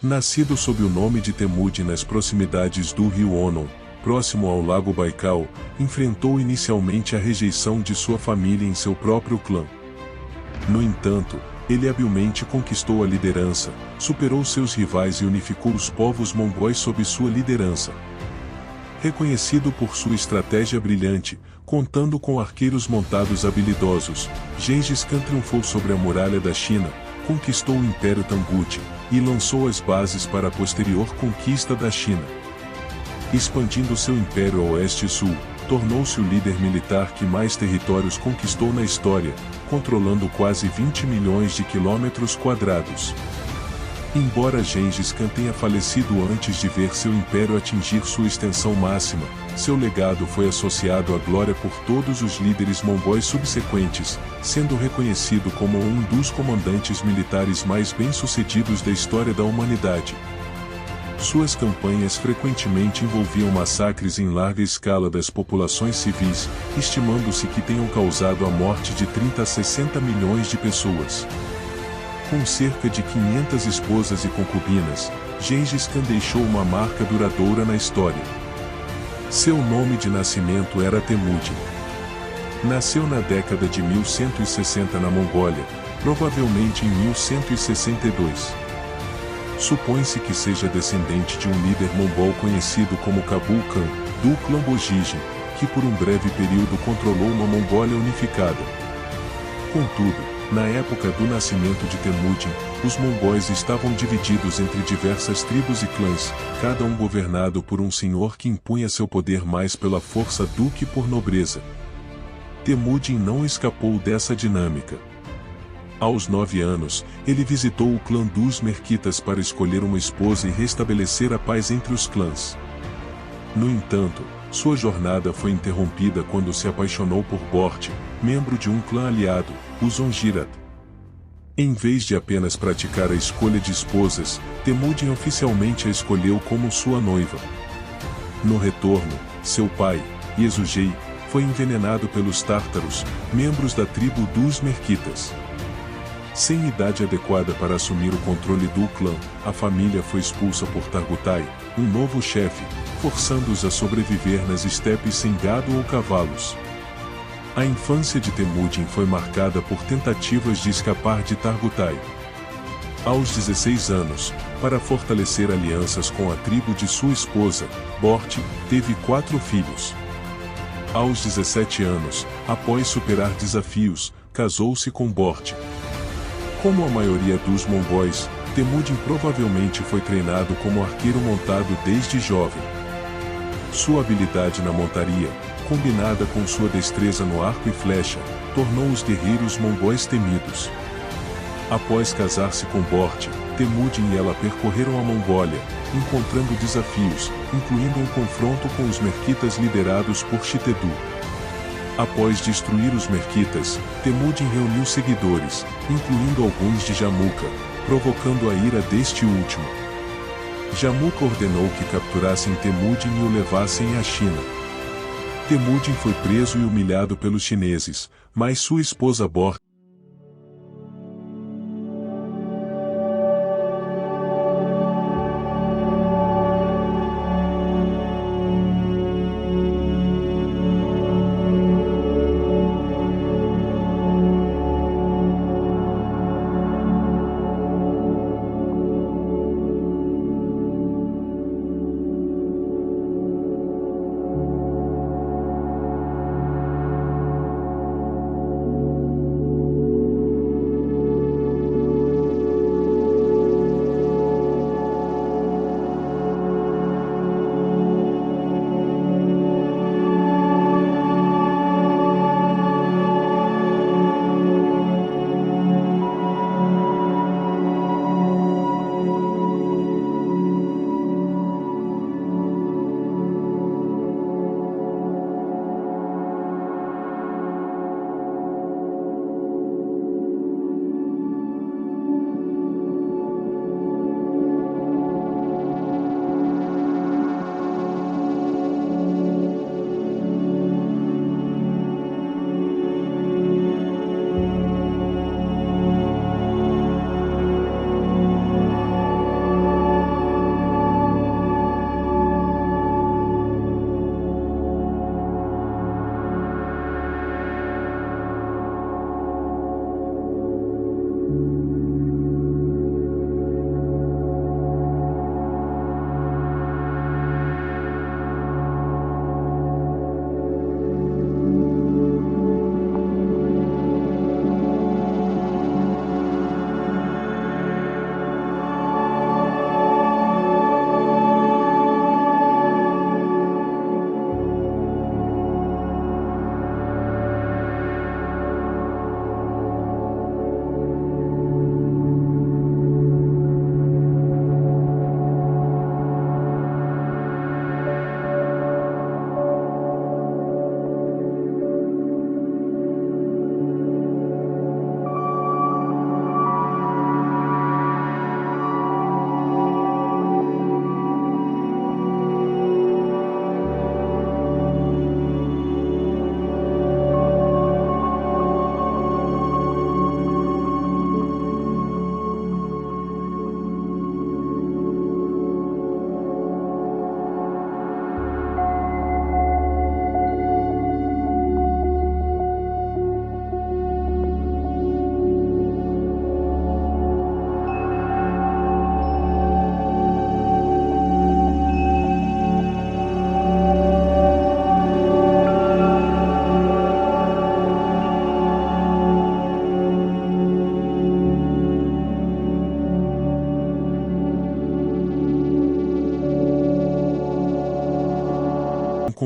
Nascido sob o nome de Temujin nas proximidades do rio Onon, próximo ao lago Baikal, enfrentou inicialmente a rejeição de sua família em seu próprio clã. No entanto, ele habilmente conquistou a liderança, superou seus rivais e unificou os povos mongóis sob sua liderança. Reconhecido por sua estratégia brilhante, contando com arqueiros montados habilidosos, Gengis Khan triunfou sobre a muralha da China, conquistou o Império Tangut, e lançou as bases para a posterior conquista da China. Expandindo seu império a oeste e sul, tornou-se o líder militar que mais territórios conquistou na história, controlando quase 20 milhões de quilômetros quadrados. Embora Gengis Khan tenha falecido antes de ver seu império atingir sua extensão máxima, seu legado foi associado à glória por todos os líderes mongóis subsequentes, sendo reconhecido como um dos comandantes militares mais bem-sucedidos da história da humanidade. Suas campanhas frequentemente envolviam massacres em larga escala das populações civis, estimando-se que tenham causado a morte de 30 a 60 milhões de pessoas. Com cerca de 500 esposas e concubinas, Gengis Khan deixou uma marca duradoura na história. Seu nome de nascimento era Temujin. Nasceu na década de 1160 na Mongólia, provavelmente em 1162. Supõe-se que seja descendente de um líder mongol conhecido como Kabul Khan, do clã Bogigin, que por um breve período controlou uma Mongólia unificada. Contudo, na época do nascimento de Temujin, os mongóis estavam divididos entre diversas tribos e clãs, cada um governado por um senhor que impunha seu poder mais pela força do que por nobreza. Temujin não escapou dessa dinâmica. Aos 9 anos, ele visitou o clã dos Merquitas para escolher uma esposa e restabelecer a paz entre os clãs. No entanto, sua jornada foi interrompida quando se apaixonou por Bort, membro de um clã aliado, os Ongirat. Em vez de apenas praticar a escolha de esposas, Temujin oficialmente a escolheu como sua noiva. No retorno, seu pai, Yesugei, foi envenenado pelos tártaros, membros da tribo dos Merquitas. Sem idade adequada para assumir o controle do clã, a família foi expulsa por Targutai, um novo chefe, forçando-os a sobreviver nas estepes sem gado ou cavalos. A infância de Temujin foi marcada por tentativas de escapar de Targutai. Aos 16 anos, para fortalecer alianças com a tribo de sua esposa, Bort, teve 4 filhos. Aos 17 anos, após superar desafios, casou-se com Bort. Como a maioria dos mongóis, Temujin provavelmente foi treinado como arqueiro montado desde jovem. Sua habilidade na montaria, combinada com sua destreza no arco e flecha, tornou os guerreiros mongóis temidos. Após casar-se com Bort, Temujin e ela percorreram a Mongólia, encontrando desafios, incluindo um confronto com os Merquitas liderados por Shitedu. Após destruir os Merquitas, Temujin reuniu seguidores, incluindo alguns de Jamuka, provocando a ira deste último. Jamuka ordenou que capturassem Temujin e o levassem à China. Temujin foi preso e humilhado pelos chineses, mas sua esposa Bort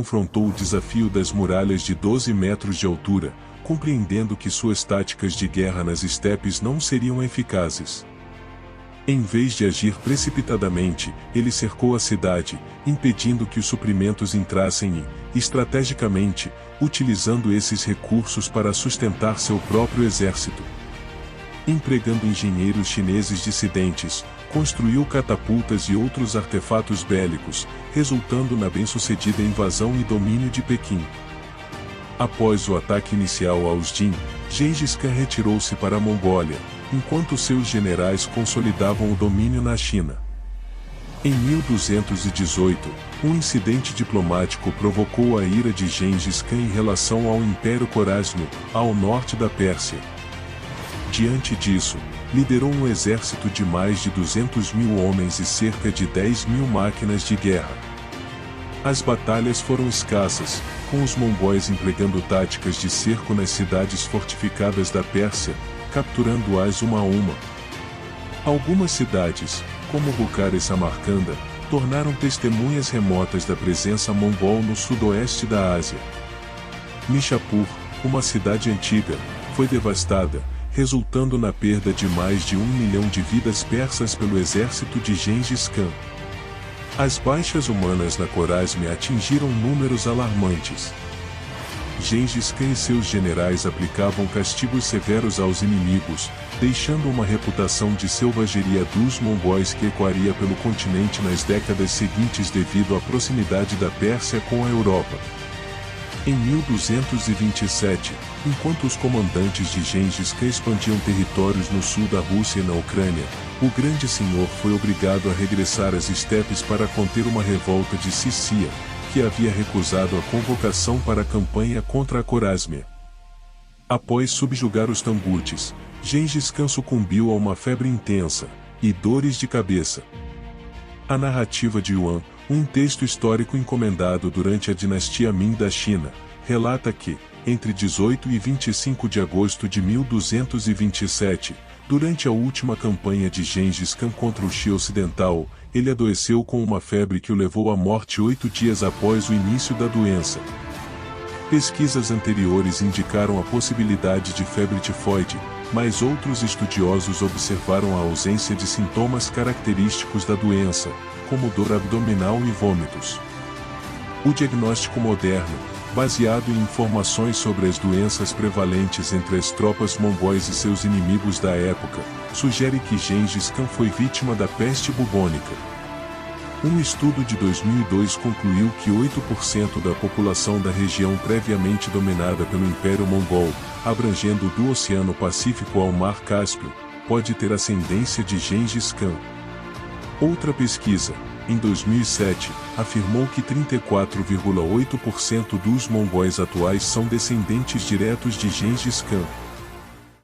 confrontou o desafio das muralhas de 12 metros de altura, compreendendo que suas táticas de guerra nas estepes não seriam eficazes. Em vez de agir precipitadamente, ele cercou a cidade, impedindo que os suprimentos entrassem e, estrategicamente, utilizando esses recursos para sustentar seu próprio exército. Empregando engenheiros chineses dissidentes, construiu catapultas e outros artefatos bélicos, resultando na bem-sucedida invasão e domínio de Pequim. Após o ataque inicial aos Jin, Gengis Khan retirou-se para a Mongólia, enquanto seus generais consolidavam o domínio na China. Em 1218, um incidente diplomático provocou a ira de Gengis Khan em relação ao Império Khorásmio, ao norte da Pérsia. Diante disso, liderou um exército de mais de 200.000 homens e cerca de 10.000 máquinas de guerra. As batalhas foram escassas, com os mongóis empregando táticas de cerco nas cidades fortificadas da Pérsia, capturando-as uma a uma. Algumas cidades, como Bukhara e Samarcanda, tornaram testemunhas remotas da presença mongol no sudoeste da Ásia. Nishapur, uma cidade antiga, foi devastada, resultando na perda de mais de 1 milhão de vidas persas pelo exército de Gengis Khan. As baixas humanas na Khorásmia atingiram números alarmantes. Gengis Khan e seus generais aplicavam castigos severos aos inimigos, deixando uma reputação de selvageria dos mongóis que ecoaria pelo continente nas décadas seguintes devido à proximidade da Pérsia com a Europa. Em 1227, enquanto os comandantes de Gengis Khan expandiam territórios no sul da Rússia e na Ucrânia, o Grande Senhor foi obrigado a regressar às estepes para conter uma revolta de Sissia, que havia recusado a convocação para a campanha contra a Khorásmia. Após subjugar os Tambutes, Gengis Khan sucumbiu a uma febre intensa e dores de cabeça. A narrativa de Yuan, um texto histórico encomendado durante a dinastia Ming da China, relata que, entre 18 e 25 de agosto de 1227, durante a última campanha de Gengis Khan contra o Xi Ocidental, ele adoeceu com uma febre que o levou à morte 8 dias após o início da doença. Pesquisas anteriores indicaram a possibilidade de febre tifoide, mas outros estudiosos observaram a ausência de sintomas característicos da doença, como dor abdominal e vômitos. O diagnóstico moderno, baseado em informações sobre as doenças prevalentes entre as tropas mongóis e seus inimigos da época, sugere que Gengis Khan foi vítima da peste bubônica. Um estudo de 2002 concluiu que 8% da população da região previamente dominada pelo Império Mongol, abrangendo do Oceano Pacífico ao Mar Cáspio, pode ter ascendência de Gengis Khan. Outra pesquisa, em 2007, afirmou que 34,8% dos mongóis atuais são descendentes diretos de Gengis Khan.